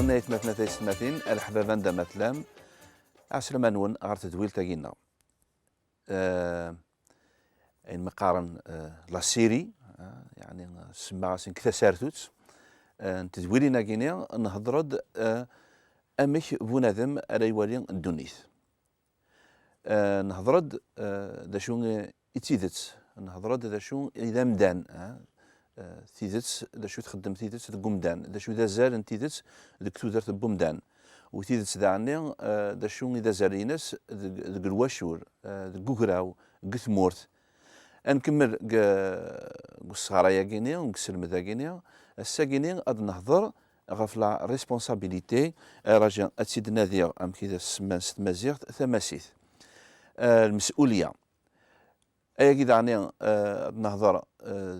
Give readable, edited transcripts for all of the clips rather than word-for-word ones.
ثمانية مثلا تيسماتين الحبابان دا مثلا عسر منون غير تدويل تاقينا إن مقارن لا سيري يعني سما كذا سارتوت تدويلنا كينيا نهضرد أمك بنادم على يوالي الدنيث نهضرد دا شو إتيدت نهضرد دا شو إذا مدان تيدت دا شو تخدم تيدت تقومدان دا شو دا زال تيدت ديك تودرت بومدان وتيدت دعني دا شو إذا زالينس ديك الواشور ديك كوكراو قثمورت نكمل الصغارية كينيا ونكسلم كينيا الساكينيا أد نهضر غف لا ريسبونسابيليتي راجع أتسيدنا ذي أم كذا سمان ست مزيغ ثماسيث المسؤولية أي كذا عني نهضر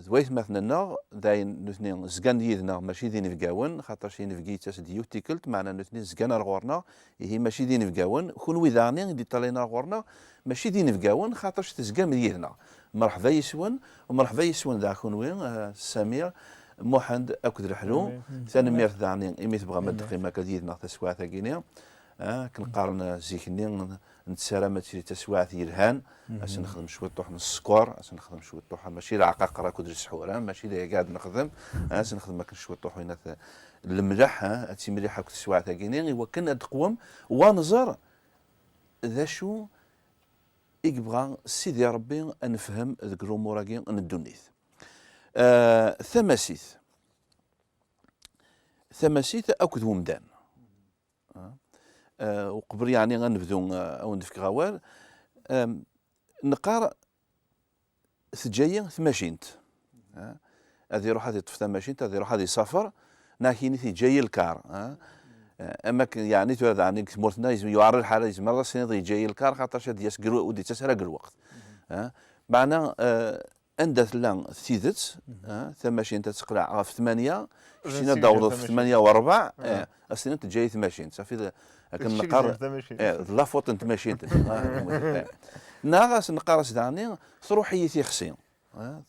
ذويث مثلنا داين نثنين زكان يدنا ماشي دين فقاون خاطر شي نفقي تاس ديو تيكلت معنا نثنين زكان رغورنا هي ماشي دين فقاون خون ويداني دي طالينا رغورنا ماشي دين فقاون خاطر تزكام يدنا مرحبا يسون ومرحبا يسون ذا خون وين سمير محمد أكد الحلو ثاني ميرث دعني إمي تبغى مدقي ما كديدنا تسواثا كينيا كنقارن زيكني نتسارى ماتيري تسواث يرهان أسن نخدم شوية طوح من السكور أسن نخدم شوية طوح ماشي العقاق راه كدر السحورة ماشي اللي قاعد نخدم أسن نخدم ماكن شوية طوح وين الملح هاتي مليحة كتسواثا كينيا وكنا تقوم ونظر ذا شو يبغى سيدي ربي نفهم ذيك الأمور كي ندونيث ثماسيث أكد ومدان وقبل يعني غنبدو أو ندفك غوار نقار ثجاية ثماشينت هذه يروح هذه طفتا ماشينت هذه يروح هذه سفر ناكيني ثجاية الكار اما يعني تولد عني مورتنا يعرض الحاله يزمر السنه جاي الكار خاطر شاد يسكر ودي تسرق الوقت معنا عندها لان ثيدت ثماشين تتقلع في 8 شينا دور في 8 و4 السنه تجي 8 صافي لكن نقار لا فوت انت ماشي ناغاس نقارس داني تروحيتي خصين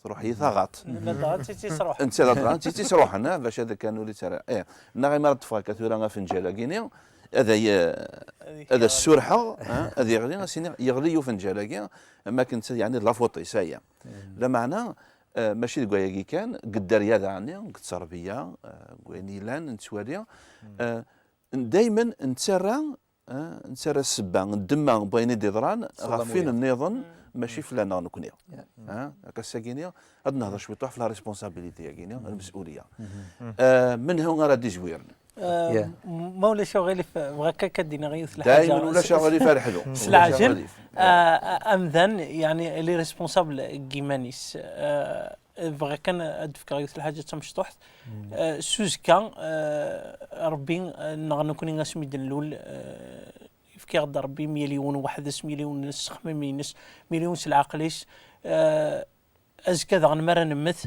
تروحي ثغط لا تيتروح انت لا تيتروح انا باش هذا كانوا لي ترى ناغي مرض فا كثيرا فنجاله كينيا هذا السرحه هذا يغلي فنجاله كي اما كنت يعني لا فوطي سايا لا معنى ماشي كوايا كان قد رياضه عني قد صربيه كويني لان نتوالي دائما نتسرى السبا الدماغ بين الدران غافين النظام ماشي فلانا نكونيا هكا الساكينيا هاد نهضر شويه طوح في لا ريسبونسابيلتي كينيا المسؤوليه من هون غادي جويرن مولا شغالي بغاك كدينا غيوث الحاجه دائما ولا شغالي فرحلو سلعجل امذن يعني لي ريسبونسابل كيمانيس بغا كان ادفك غيوث الحاجه تمشطوح سوز كان ربي نكون نسمي الاول كي غدا ربي مليون واحد مليون نص خميمينس مليون العقليس ازكى ذا غنمر نمث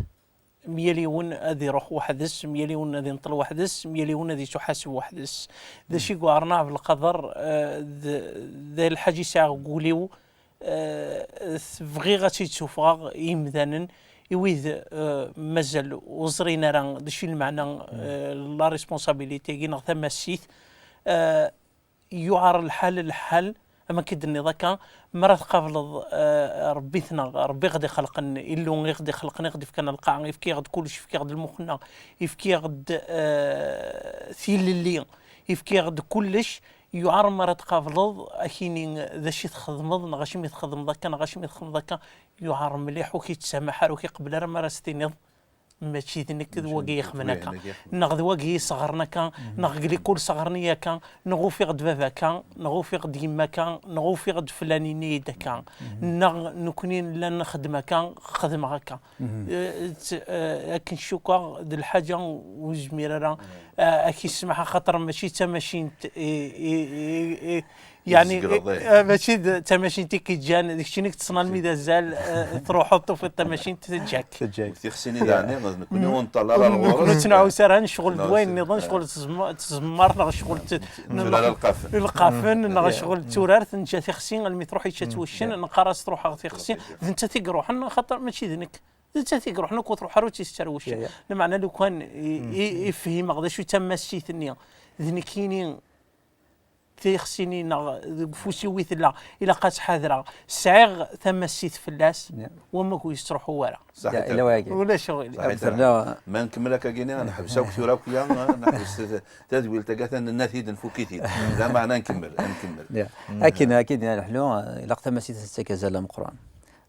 مليون هذه روح وحدس مليون هذه نطل وحدس مليون هذه تحاسب وحدس ذا شي قارنا في القدر ذا الحاجه ساعه قوليو بغي غاتي تشوفها يمدانا يويذ مازال وزرينا راه دشي المعنى لا ريسبونسابيلتي كي نغ ثما السيث يعار الحال اما كيدني ذاك مرة قابل ربيتنا ربي غادي خلقنا إلو غادي خلقنا غادي فكنا القاع يفكي غاد كلشي يفكي غاد المخنا يفكي غاد ثيل اللي يفكي غاد كلش يعار مرة قابل اكيني ذا شي تخدم غاشي مي تخدم ذاك غاشي مي تخدم ذاك يعار مليح وكيتسامح وكيقبل مرة ستينيض ماشي ذنك ذواقي يخمناك نغ ذواقي صغرنا كان نغلي كل صغرني كان نغوفي غد بابا كان نغوفي غد يما كان نغوفي غد فلاني نيدا كان نكونين لا نخدم كان خدم هكا لكن شوكا ذي الحاجه وزميره راه اكي سمعها خاطر ماشي تماشين يعني ماشي تماشين تيكي جان داكشي اللي تصنع الميدا زال تروح حطوا في التماشين تجاك تيخصني دعني نكون ونطلع على الغرز نكون تنعو سران شغل دوين نظام شغل تزمر شغل القافن شغل تورارث انت تيخصين المي تروح يتوشن نقراص تروح تيخصين انت تيروح خاطر ماشي ذنك انت تيروح نكو تروح روتي تستروش المعنى لو كان يفهم غدا شو تم السيثنيه ذني كينين تيخسيني فوسي ويثلا إلا قاس حاضرة سعيغ ثم السيث فلاس وما كو يستروحوا ورا صحيح ولا شغل ما نكمل هكا كينا نحبسوك ثوراك ويا نحبس تدويل تقاثا النثيد نفوكيتي لا معنى نكمل اكيد نحلو الا قتما سيت تكازال القران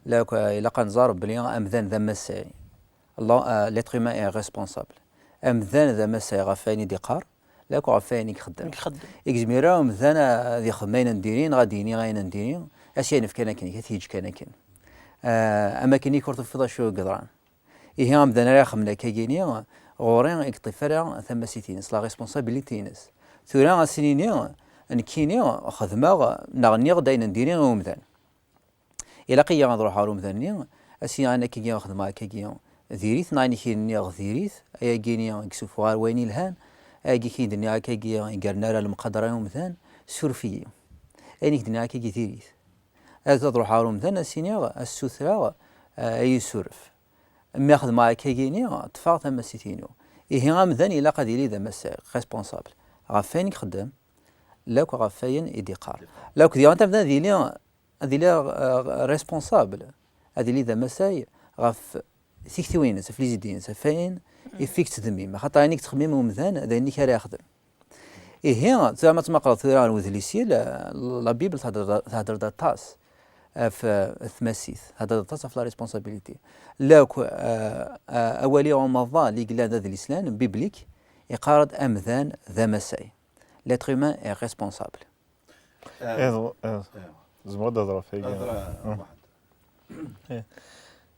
لا الا كنزار بلي امذان ذا مساي الله ليتر هيومان اي ريسبونسابل امذان ذا مساي غفاني ديقار لا كو غفاني يخدم اكزميرا امذان ذي خدمين نديرين غاديني غاين نديرين اسيان في كان كثيج كان اما كيني كورت في شو قدران إيه امذان راه خمنا كايني غورين اكطفرا ثم سيتينس لا ريسبونسابيلتي نس ثورا سنيني نكيني خدمه نغني غداين نديري ومذان إلا قيا نروح على مثلا أسي أنا كي نخدم كي ذيريث ناني كي غذيريث أي جيني كسوفوار وين الهان أي كي دنيا كي قرنا المقدرة مثلا سورفي أي دنيا كي ذيريث هذا تروح على مثلا أسيني السوثرة أي سورف ما خدم كي جيني تفاق ثم سيتينو إيه مثلا إلا قديري ذا مسا ريسبونسابل غفين يخدم لاك غفاين إدقار لاك ديانتا بدا هذه لا ريسبونسابل هذه اللي ذا مساي غف ثيكتوين سفليزيدين سفاين يفيك تدميم خاطر انك تخميم ومذان هذا انك راه يخدم هي زعما تما قرات ثورة وذليسي لا بيبل تهضر دا تاس في الثماسيث هذا تاس في لا ريسبونسابيلتي لا اولي ومضى اللي قال هذا الاسلام بيبليك يقارد امذان ذا مساي لاتر هيومان اي ريسبونسابل زمرد هضره في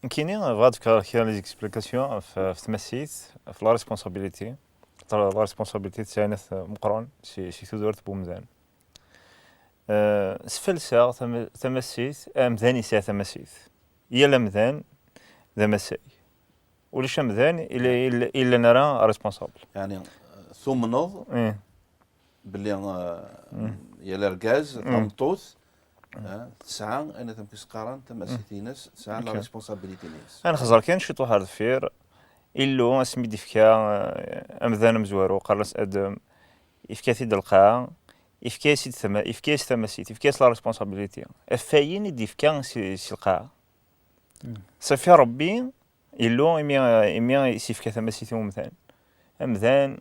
كاينين غاد كاين لي زيكسبليكاسيون في تمسيت في لا ريسبونسابيلتي لا ريسبونسابيلتي تاعنا مقرون شي تدورت بومزان سفلسا تمسيت امذاني ساعه تمسيت هي لمذان ذا مساي وليش مذان الا نرى ريسبونسابل يعني ثم نوض باللي يا الغاز طمطوث تسعة أنا تمكس قارن تمسيتي ناس تسعة لا ريسبونسابيلتي ناس أنا خزر كان شي طوحار دفير إلو اسمي ديفكا أمذان مزوارو قرص أدم إفكاسي دلقا إفكاسي ثما إفكاس تمسيت إفكاس لا ريسبونسابيلتي أفاين ديفكا سي القاع صافي ربي إلو إمي سيفكا تمسيتي ومثان أمذان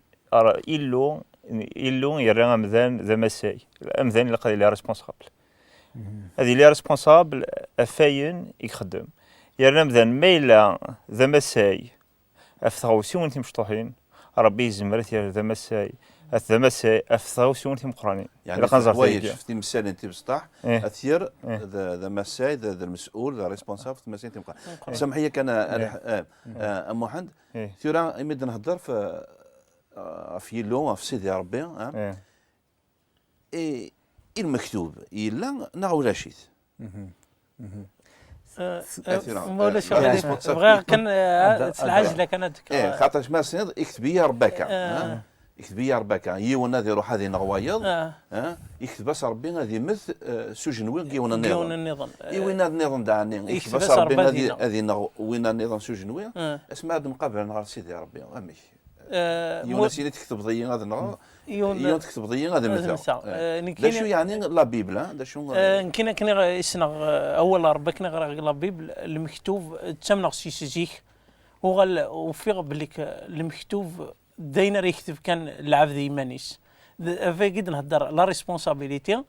إلو يرى أمذان ذا مساي أمذان اللي قال لي ريسبونسابل هذه اللي ريسبونسابل افاين يخدم يا مثلا ميلا ذا مساي افتغوسي وانتم مشطوحين ربي يزمرت يا ذا مساي ذا مساي افتغوسي وانتم مقرانين يعني وايد شفتي مثال انت بسطح اثير ذا مساي ذا المسؤول ذا ريسبونسابل ذا مساي انت مقرانين سامحيه كان ام محمد ثورا يمد نهضر في لون في سيدي ربي المكتوب إلا نعولا شيء مولا شغل بغا كان العجله كانت خاطر ما سند يكتب يا ربك يكتب يا ربك يونا ذي روح هذه نغوايض يكتب بس ربي هذه مثل سجنوي يونا النظام وين النظام دعني يكتب بس ربي هذه وين النظام سجنوي اسمع من قبل نهار سيدي ربي امي يونا سيدي تكتب ضيين هذا النهار يوم تكتب ضيين هذا المثال دا شو يعني لا بيبل دا شو كنا يسنغ اول ربك نغرا لا بيبل المكتوب تسمى سيسيك وفي بليك المكتوب داينا يكتب كان العبد يمانيس في قد نهضر لا ريسبونسابيلتي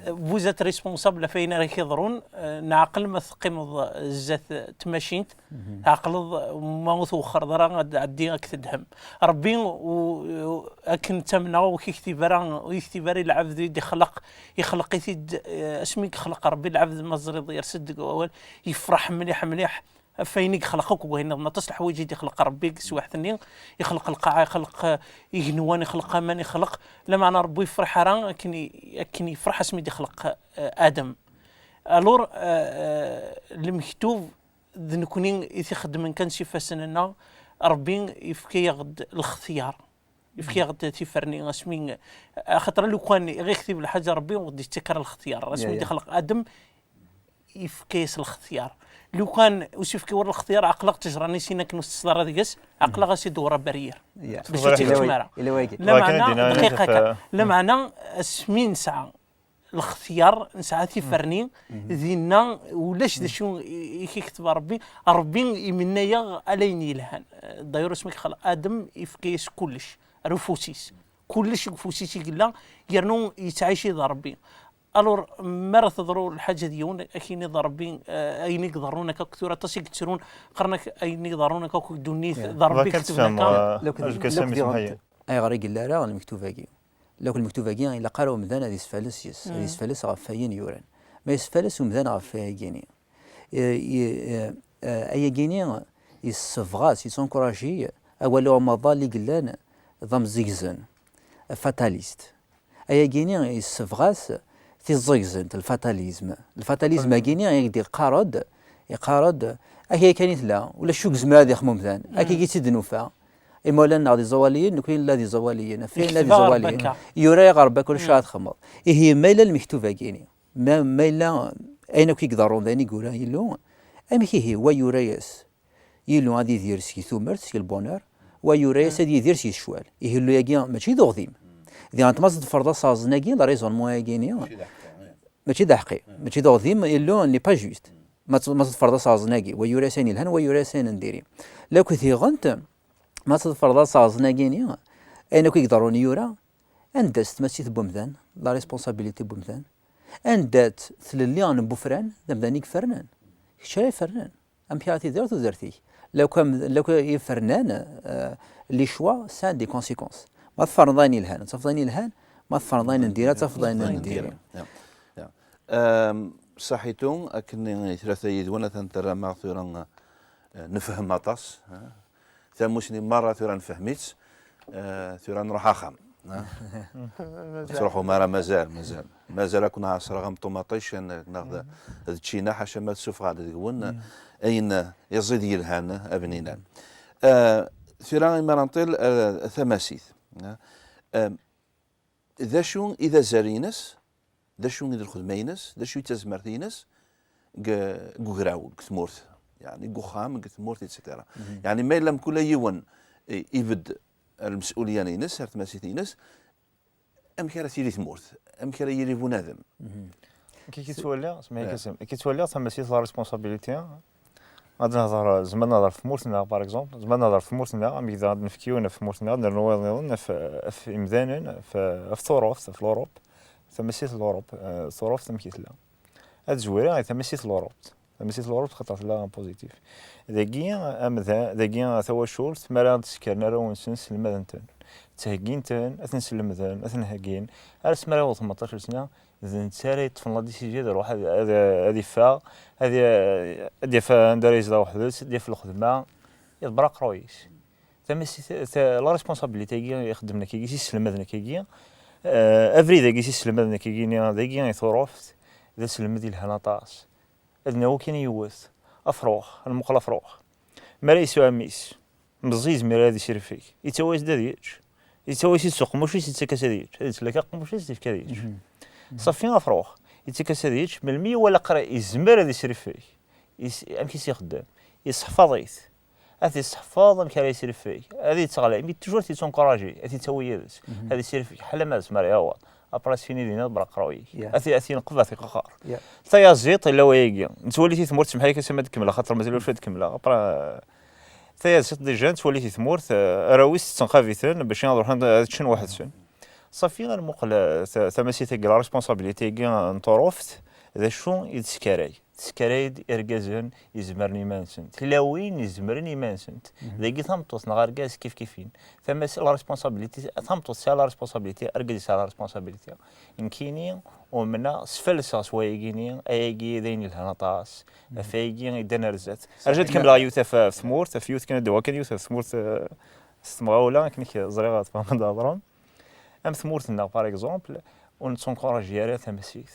فوزات ريسبونسابل فين راك يضرون نعقل ما ثقيم الزات تماشينت عقل ما وخر ضرا عدي كتدهم ربي اكن تمنا ويكتبر العبد يدي يخلق يثيد اسميك خلق ربي العبد مزري يرصدق اول يفرح مليح فين يخلقك وهنا ما تصلح وجهي يخلق ربي سي واحد ثاني يخلق القاع يخلق يجنوان يخلق من يخلق لما انا ربي يفرح راه كن يفرح اسمي يخلق ادم الور المكتوب ذنكونين يخدم كان شي فاسننا ربي يفكي يغد الاختيار يفكي يغد تيفرني اسمي خاطر لو كان غير يكتب الحاجه ربي وغادي يتكر الاختيار اسمي يخلق ادم يفكيس الاختيار لو كان وسيف كي ورا الاختيار عقلك تجراني سينا كنو السلارة ديكس عقلك غاسي دورة برير باش تيتمارا لا معنى دقيقة لا معنى اسمين ساعة الاختيار نسعى فرني ذينا ولاش ذا شو يكتب ربي يمنيا عليني لهان داير اسمك خل ادم يفكيس كلش رفوسيس كلش فوسيس يقول يرنو يتعايشي ذا ربي الور مرة تضروا الحاجة ديون أكيد ضربين أين يقدرون كثيرة تصير كثيرون قرنك أين يقدرون كوك دونيث ضربي كتفهم أي غريق لا لا المكتوبة كي لو المكتوبة كي إلا قالوا مذانا دي سفالس يسفالس غفاين يوران ما يسفالس ومذانا غفاين جيني أي جيني يسفغاس يسونكوراجي أولو مضى اللي قلنا ضم زيغزن فاتاليست أي جيني يسفغاس في الزيغزن الفاتاليزم جيني يقدر يقارد أكي كانت لا ولا شو زماد يخمم ذان أكي جيت دنوفا إما لنا غادي زواليين نكون لا دي زواليين فين لا دي زواليين يوري غربك كل شيء تخمض هي ميلا المكتوبة جيني ما ميلا أين كي يقدرون ذاني يقولون يلو أم هي ويوريس يلو غادي يدير سي ثمرت البونور ويوريس غادي يدير سي شوال يهلو ياكي ماشي ذوغديم إذا أنت مازد فرضا صازناكي لا ريزون مو ياكيني ماشي ضحكي ماشي ذوغديم يلو ني با جوست مازد فرضا صازناكي ويوريسين الهن ويوريسين نديري لو كثي غنت ما تفرض صازناكيني أنا كي يقدرون يورا أندست ماشي بومذان لا ريسبونسابيلتي بومذان أندات ثللي عن بوفران دمدانيك فرنان شراي فرنان أم بيعطي درت ودرتي لو كان يفرنان لي شوا سان دي كونسيكونس ما تفرضاني الهان تفرضاني الهان ما تفرضاني نديرها تفرضاني نديرها صحيتون أكن ثلاثة يدونا تنترى معثورا نفهم مطاس ثموسني مرة ثورا نفهميت ثورا نروح أخام تروحوا مرة مازال كنا عصر غام طوماطيش ناخذ تشينا حاشا ما تسوف غادي تقولنا أين يزيد يلهان أبنينا ثورا مرانطيل ثماسيث ذا شون إذا زارينس ذا شون إذا الخدمينس ذا شو يتزمرتينس قراو كثمورث يعني قخام كثمورث إتسترا يعني ما لم كل يوم يبد المسؤولية نينس هرت مسيتينس أم كرا تيري ثمورث أم كرا يري بنادم كي تولي اسمعي كاسم كي تولي تمسيت لا ريسبونسابيلتي غادي نهضر زعما نهضر في مورثنا باغ اكزومبل زعما نهضر في مورثنا ام اذا نفكيونا في مورثنا نروض في امذان في ثوروف في الاوروب تمسيت الاوروب ثوروف تمكيت لا هاد زويره تمسيت الاوروب تمسيت الاوروب خطرت لا بوزيتيف داكيا امذا داكيا ثوا شور ثمرا تسكرنا راه ونسنس المذنتن تهكينتن اثنسلم ذن اثنهكين ارسمرا 18 سنه إذا نتساري طفل لا ديسيجي دار واحد هذه فا هذه فا نداريز دا واحد ديال في الخدمه يضبرق رويس لا ريسبونسابيلتي كي يخدمنا كي يسلم كي افريدا كي يسلم كي داكي يثروفت اذا سلم ديال الهناطاس اذن هو كاين يوث افروخ المقله فروخ مريسو اميس مزيز مير هذه يصير فيك يتواجد ديتش يتواجد سوق ماشي يتكاس ديتش هذا لك ماشي يتكاس ديتش صافي افروخ يتكاس ديتش من المية ولا قرا يزمر هذه يصير فيك امشي يخدم يصحفظيت هذه الصحفاظ امكان يصير فيك هذه تغلى مي توجور تيتونكوراجي هذه تويدت هذه يصير فيك حلا ما زمر هو ابراس فيني لينا برا قراوي اثي نقضى في قخار ثيا زيط الا وياكي نتولي تمورت سمحي كما تكمل خاطر مازال واش تكمل ابرا ثيا زيط ديجا تولي تمورت راويس تنخافيثن باش نروح شنو واحد سن صافي غير مقل ثماسيتي لا ريسبونسابيلتي كي نطروفت ذا شو يتسكراي تسكرايد اركازن يزمرني مانسنت تلاوين يزمرني مانسنت ذاكي ثمطوس نغاركاز كيفين ثم لا ريسبونسابيلتي ثمطوس لا ريسبونسابيلتي اركاز لا ريسبونسابيلتي يمكنني ومنا سفلساس ويجيني ايجي ذين الهنطاس فايجي يدنرزت رجعت كمل يوث في ثمورت في يوث كان دوا كان يوث في ثمورت استمغاولا كنيك زريغات فهم دابرام ام ثمورتنا باغ اكزومبل ونتونكوراجي ثمسيث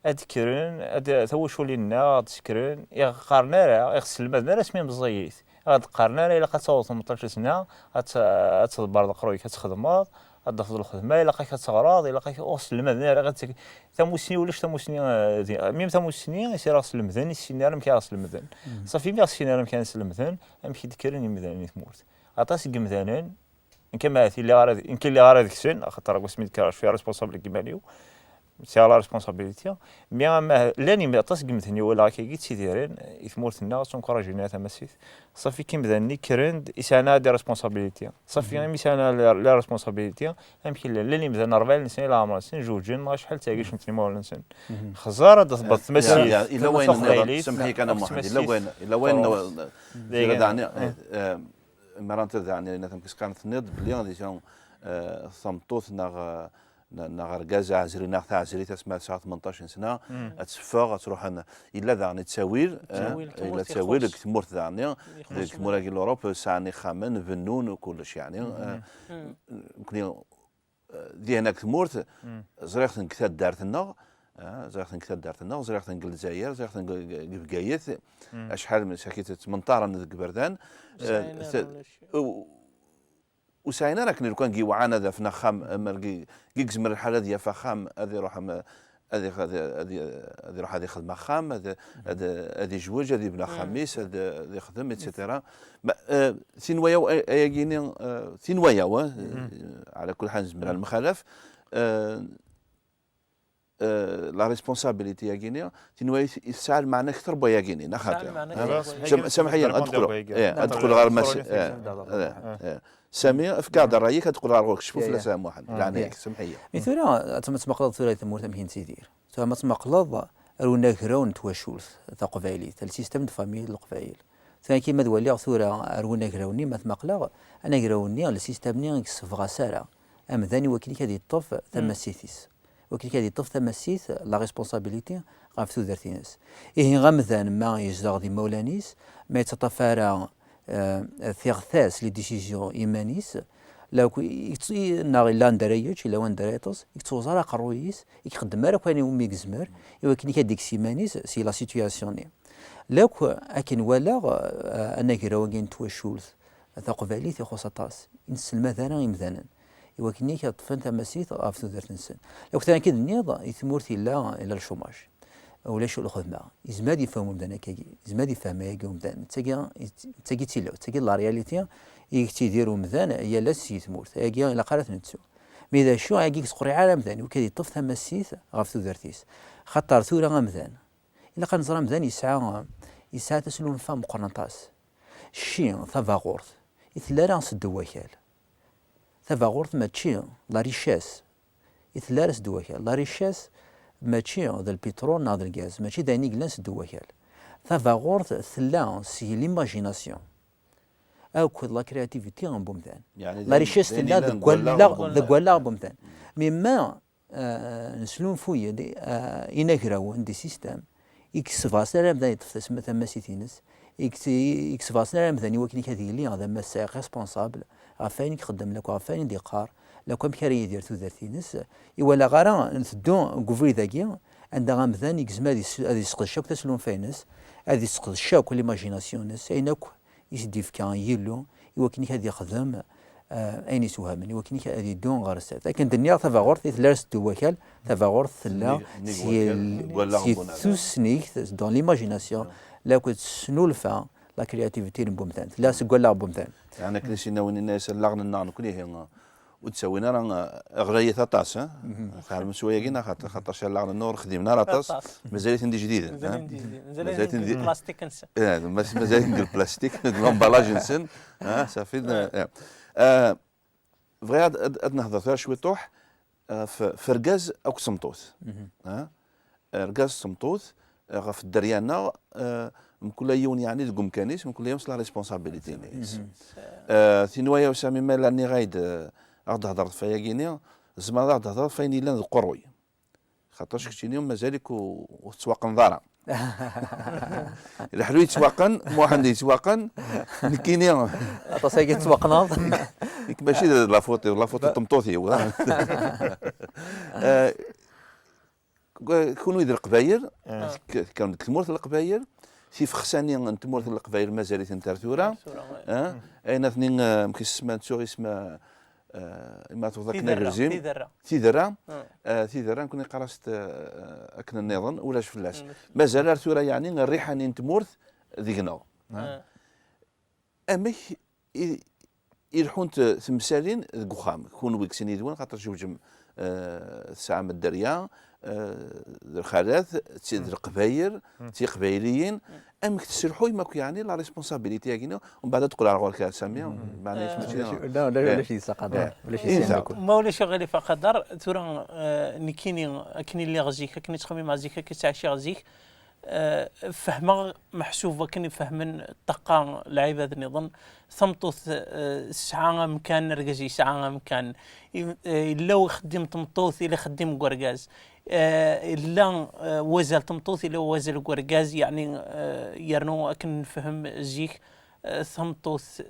أذكرن ثوا شو لينا تسكرن يقارنا راه يغسل الماء رسمي مزيت غاد قارنا راه الا قد 18 سنه تبرد قرويك تخدم الضفدع الخدمه الا لقاك تغراض الا لقاك وصل المدن راه ثموسني ولاش ثموسني ميم ثموسني يصير راس المدن يسيني راه مكان راس المدن صافي مي يسيني راه مكان راس المدن امشي ذكرني المدن تموت عطاس كمدانين ان كان ماتي اللي غارد يمكن اللي غارد كسن خاطر واش ميتكراش فيها ريسبونسابل كيماليو سي لا ريسبونسابيلتي مي ما لاني ما عطاس كمثني ولا كي تيديرين يثمورتنا سونكوراجينا تمسيت صافي كيمداني كرند يسانا دي ريسبونسابيلتي صافي ميسانا لا ريسبونسابيلتي يمكن لاني مثلا 40 سنه لا عمر سن جوجين ما شحال تاعي شنو مولا سن خزاره تضبط تمسي الا وين سمحيك انا محمد الا وين دعني مرات دعني انا تمكس كانت نض بلي ديجا صمتوث نغ ركازة عزري نغ تاع عزري تسمع 18 سنة تسفاغ تروح إلا دعني تساويل إلا تساويل كتمورت دعني كتمورا كي الأوروب سعني خامن فنون وكلش يعني ممكن دي هناك تمورت زريخت نكثر دارتنا زريخت نكثر دارتنا زريخت نقل الجزائر زريخت بقايث أشحال من ساكيت 18 نذك بردان وساينا راك لو كان كي وعانا ذا فنا خام كي كزمر الحاله ديال فخام هذه روح هذه روح هذه خدمه خام هذه جوج هذه بلا خميس هذه يخدم ايتترا ثنوايا اياكيني ثنوايا على كل حال زمر المخالف لا ريسبونسابيلتي ياكيني ثنوايا يسال معنا اكثر بياكيني نخاطر سامحني ادخل غير سامي افكار درايك تقول راه شوف لا سام واحد يعني سمحيه مثلا تم تمقلض ثلاث امور تمهين تيدير تم تمقلض رونا كراون تواشولث تقبايلي السيستم فاميل القبايل ثاني كيما دولي ثورة رونا كراوني ما تمقلغ انا كراوني السيستم ني كسفغا سارا ام ذاني وكيل كادي طف ثم سيثيس وكيل كادي طف ثم سيث لا ريسبونسابيلتي غاف ثوذرتينس إيه غمذان ما يزدغ دي مولانيس ما يتطفارا ثيغثاس لي ديسيزيون ايمانيس لو ناغي لان دريج الا وان دريتوس يكتوزارا قرويس يخدم راه كان يومي كزمر يوكني كديك سيمانيس سي لا سيتوياسيون لو اكن ولا انا كيراوغين توشولث ثقبالي في خصطاس نسل مثلا يمذانا يوكني كطفن تماسيت افسو درتنسن لو كان كد نيض يثمورتي لا الى الشوماج ولا شو الخدمه يزماد يفهموا مدانا كي يزماد يفهم ياكو مدان تاكي تيلو تاكي لا رياليتي يديروا مدان هي لا سيتمورت ياكي الا قالت نتسو مي اذا شو ياكي تقري عالم مدان وكادي طف ثم السيث غاف ذرتيس خاطر ثوره مدان الا كان زرا مدان يسعى تسلون فام قرنطاس الشي ثافاغورث يثلا راس الدواكال ثافاغورث ماتشي لا ريشاس يثلا راس الدواكال لا ريشاس ماشي ذا البترول ناض الغاز ماشي داني كلاس الدواكال ثافاغورث ثلا سي ليماجيناسيون او كود لا كرياتيفيتي ان بومدان يعني لا ريشيس ثلا دكوالا بومدان مما نسلون فويا دي ينكراون دي سيستم اكسفا سلام ذا يتفس مثلا ماسيتينس اكسفا سلام ذا وكني كذي لي هذا مسا ريسبونسابل عفاين يخدم لك عفاين ديقار لو كان بكاري يدير ثلاثينس ولا غارا نثدو كوفري ذاكيا عندها غامذان يكزم هذه يسقط الشوك تسلون فينس هذه يسقط الشوك ليماجيناسيونس ايناك يسدي في كان يلو يوكني هذه يخدم اين يسوها من يوكني هذه دون غارسات لكن الدنيا ثافاغورث ثلاث دوكال ثافاغورث ثلا سي سوسنيك دون ليماجيناسيون لا كنت سنولفا لا كرياتيفيتي بومتان لا سكول لا بومتان يعني كلشي ناوي الناس لغنا النار كليه وتسوينا راه اغريه طاس خاطر شويه كينا خاطر شلعنا النور خدمنا راه طاس مازالت ندي جديده مازالت ندي بلاستيك نسن مازالت ندير بلاستيك لومبالاج نسن صافي فغي عاد نهضر فيها شويه طوح في ركاز او سمطوث ركاز سمطوث في الدريانه من كل يوم يعني تقوم كانيس من كل يوم لا ريسبونسابيلتي نيس ثنوايا وسامي ما لاني غايد غاد هضرت فيا كينيا زعما غاد هضرت فيني لا القروي خاطرش كتيني مازالك وتسواق نظاره الحلو يتسواقن موحد يتسواقن كينيا تصايق يتسواقنا ماشي لا فوتو طمطوطي كونوا يدير قبايل كانوا تمورت القبايل في خساني تمورت القبايل مازالت انترثورا اين اثنين مكيس اسمها تسوغ اسمها ما توضك تيدرا نغرزيم تيدرا تيدرا آه. تيدرا كوني قراست اكن النظام ولاش فلاس مم. مازال ارثورا يعني الريحه نتمورث ديقنا امك يلحون تمثالين قخام كونوا ويكسين يدوان خاطر جوجم ساعه من الدريا الخالات تسيد القباير تي قبايليين امك تسرحوا ماكو يعني لا ريسبونسابيلتي كاينه ومن بعد تقول على غير ساميه معناها لا شيء سقدر ولا شيء سيكون ما ولا شغالي فقدر تورا نكيني اكني اللي غزيك اكني تخمم غزيك كتعشي غزيك فهمه محسوبه كني فهمن الطاقه العباد نظن ثمطوث ساعه مكان ركزي ساعه مكان الا خدم تمطوث الا خدم قرقاز الا وزل تمطوث الا وزل قرقاز يعني يرنو اكن نفهم زيك ثمطوث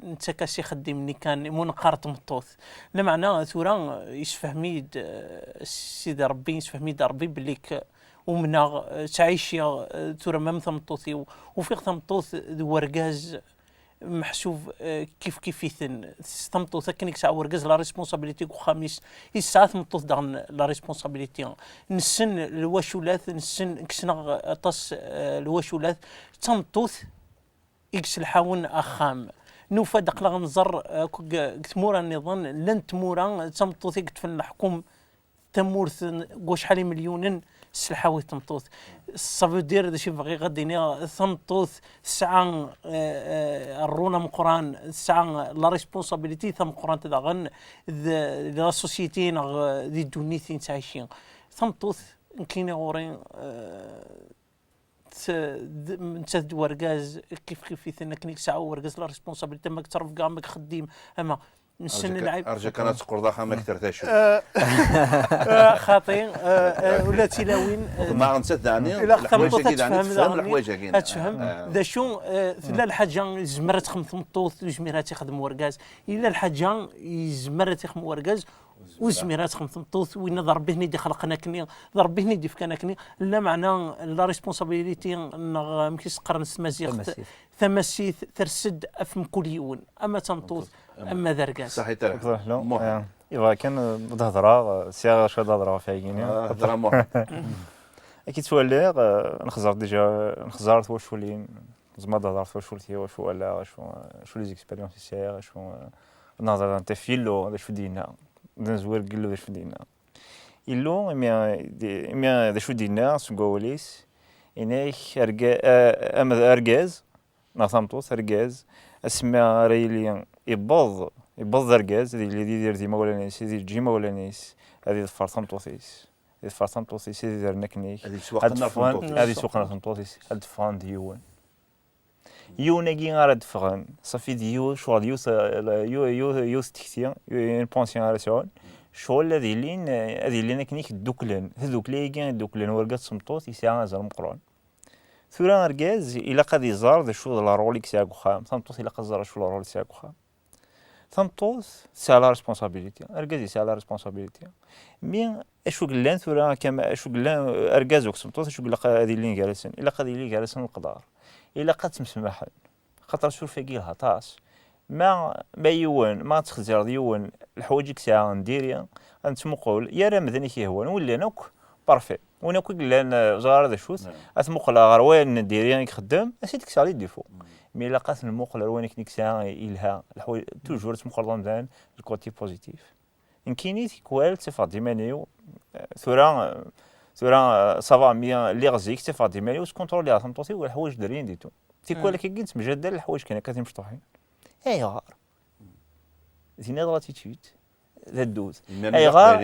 انت كاسي خدمني كان منقر تمطوث معناه ثورا يسفهميد سيدي ربي يسفهميد ربي بليك ومنا تعيشي تورا مام ثمطوثي وفي ثمطوث ورقاز محسوب كيف يثن ثمطوث كنيك ساعه ورقاز لا ريسبونسابيلتي وخامس يساعه ثمطوث داغن لا ريسبونسابيلتي نسن الواشولات نسن كسنا طاس الواشولات ثمطوث إكس الحاون أخام نوفا دقلا غنزر كتمورا النظام لن تمورا تمطوثي كتفن الحكوم تمورث شحال مليون السلحاوي تمطوث صافو دير داكشي باغي غاديني تمطوث ساعه الرونا مقران ساعه لا ريسبونسابيلتي ثم قران تداغن لا سوسيتي دي دونيتين تعيشين تمطوث كاين غورين نتاد ورقاز كيف ثنا كنيك ساعه ورقاز لا ريسبونسابيلتي ماك تعرف كاع ماك خديم اما نسن العيب ارجع كانت قرضاخه ما كثر تاشو خاطي ولا تلاوين ما غنسد يعني الا خطمطوط تفهم الحوايج كاين تفهم ذا شو لا الحاجه زمرت خمس مطوط وزميرات يخدم ورقاز الا الحاجه زمرت يخدم ورقاز وزميرات خمس مطوط وين ضرب به ندي خلقنا كني ضرب به ندي فكنا كني لا معنى لا ريسبونسابيلتي مكيس قرن سمازيغ ثمسيث ترسد افم كل يوم اما تمطوط اما ذرقاس صحيح تاع إذا كان هضره سيغ شاد هضره فايقيني هضره مهم اكيد تولي نخزر ديجا نخزرت واش ولين زعما هضرت واش ولتي واش ولا شو لي زيكسبيريونس سيغ شو نهضر انت فيلو هذا شو دينا نزور قلو واش دينا إلو إمي شو دينا سنقوليس إنك أرجاز نظمتوس أرجاز اسمها ريلي يبض أرجاز اللي يدير ديما ولا ناس يدير جيما ولا ناس هذه فرصمتوسيس هذه فرصمتوسيس هذه دار نكنيك هذه سوقنا فرصمتوسيس هاد فان ديوان يوناكي غير دفغن صافي ديو شغل يو ستيكتي بونسيون على سؤال شغل هذه لين كنيك دوكلن هذوك لي دوكلن ورقات صمتوت يساعد زعما مقرون ثورا ركاز الا قد يزار ذا شو لا روليك ساعه خام صمتوت الا قد زار شو لا روليك ساعه خام صمتوت سا لا ريسبونسابيلتي ركاز سا لا ريسبونسابيلتي مي اشو قلان ثورا كما اشو قلان ركاز وصمتوت اشو قلا هذه اللي جالسين الا قد اللي جالسين القدار الا قد تمسمح خاطر شوف فيكي الهطاس ما يوان ما تخزر ديوان الحوايج ساعه نديريا نتمقول يا راه مذني كيهوان ولا نوك بارفي وانا كل لان زار هذا شوت اتمقل غير وين نديريا خدام اسيتك سالي ديفو مي لا قاسم المقل وين كنيك ساعه الها الحوايج توجور تمقل مزيان الكوتي بوزيتيف ان كاينيت كوال صفات ديمانيو ثورا صافا مي لي غزيك صفات ديمانيو سكونترولي على تمطوسي والحوايج دارين ديتو تيكوال كي كنت مجدل الحوايج كان كاتم مشطوحين اي غار زينا غاتيتود ذا الدوز اي غار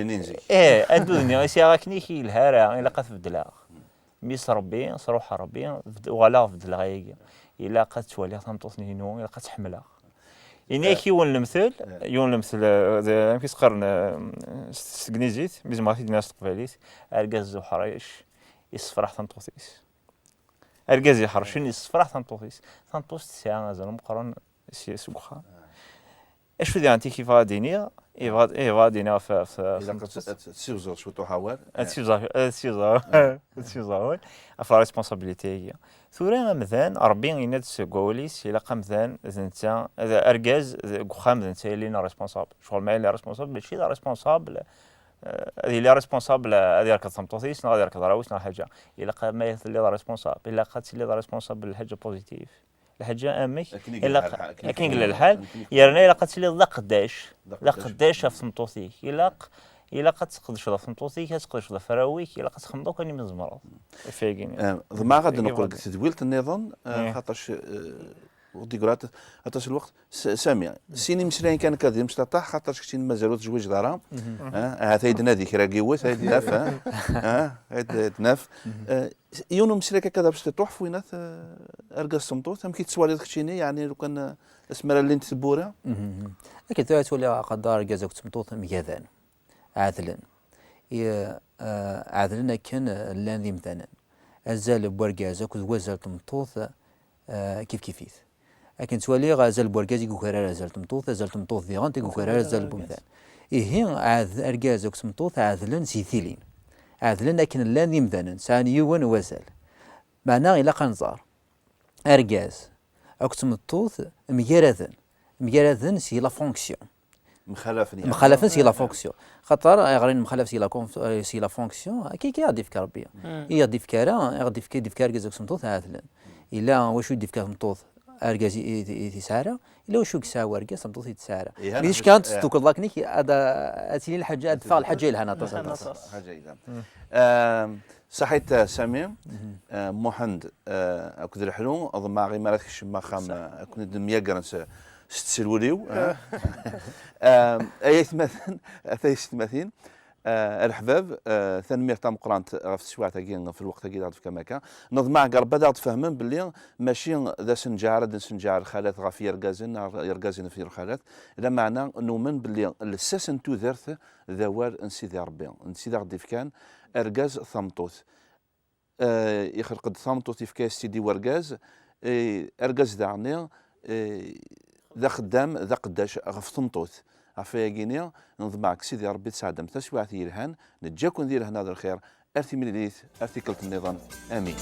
الدنيا سي راكني كي الهرا الا قات في دلاغ ميس ربي صروح ربي ولا في دلاغ الا قات تولي تنطوسني نو الا قات تحملها يعني كيون المثل يمكن قرن سكنيزيت ميزماتي الناس قباليت اركاز وحريش يصفرح تنطوسيس اركاز يحرشني يصفرح تنطوسيس تنطوس ساعه زعما مقرن سوخا اش في انت كيف غاديني غادينا اذا قد تسيوزر شو تحاول تسيوزر افلا ريسبونسابيلتي هي ثورا مثلا ربي يناد سكوليس الى قمثان انت اركاز خام انت لينا ريسبونسابل شغل ما لي ريسبونسابل ماشي لا ريسبونسابل هذه لي ريسبونسابل هذه راك تمطوطيس غادي راك تراوس حاجه الا ما يثلي ريسبونسابل الا قات لي ريسبونسابل حاجه بوزيتيف الحاجه امك الا كاين قال الحال يرنا الا قات لي لا قداش في سمطوطيك الا قد تقدرش في سمطوطيك تقدرش في فراويك الا قد تخمضو كاني من زمرض فايقين ما غادي نقول لك تدويله النظام خاطرش ودي قرات عطاش الوقت سامي سيني مسرين كان كذا مستطاع خاطرش كنتي مازالو تزوج دارا هذا يدنا ذيك راه قيوت هذا ناف هذا ناف يونو مسرين كذا باش تروح فوينات ارقى الصمتوت هم كيتسوالي كتشيني يعني لو كان اسمرا اللي تبورا اكيد تولي قدار جازك تمطوط ميادان عادلا عادلنا كان الذي مثلا ازال بورجازك وزال تمطوط كيف كيفيت لكن تولي غازال بورجازي كوكرار ازال تمطوط فيغانتي كوكرار ازال بومثال هي عاد ارجازك تمطوط عادلا سيثيلين عادلا لكن الذي مثلا ساني يون وزال معناه الى قنزار ارجاز او تمطوط ميراثن سي لا فونكسيون مخالفه سي لا فونكسيون خاطر غيرين مخالفه سي لا فونكسيون كي غادي في ربي يغدي في كارا غادي في كار كازك سمطوط عادلا الا واش يدي في كار سمطوط اركازي تسعره الا واش كسا وركاز سمطوط تسعره مليش كانت ستوك لاكنيك هذا اتيني الحاجه ادفع الحاجه لها ناطس حاجه اذا صحيت سامي محمد اكد الحلو اظن ما غير مالك ما خام كنت ميقرن ستسلوليو ايات مثلا اثيست مثلا الحباب ثانمية تام قرانت في السواعة تاكين في الوقت تاكين في كماكا نظم قرب بدأت تفهمن باللي ماشي ذا سنجار خالات غاف يرقازن في الخالات الا معنى نؤمن باللي الساس نتو ذرث ذوار نسيدي ربي نسيدي غدي كان ارقاز ثمطوث يخرق ثمطوث في كاس سيدي ورقاز ارقاز دعني ذا خدام ذا قداش غف تمطوث عفايا كينيا نضمعك سيدي ربي تساعدم تسويعتي يلهان نجاكم دير هنا الخير ارتي مليليث ارتي كلت النظام امين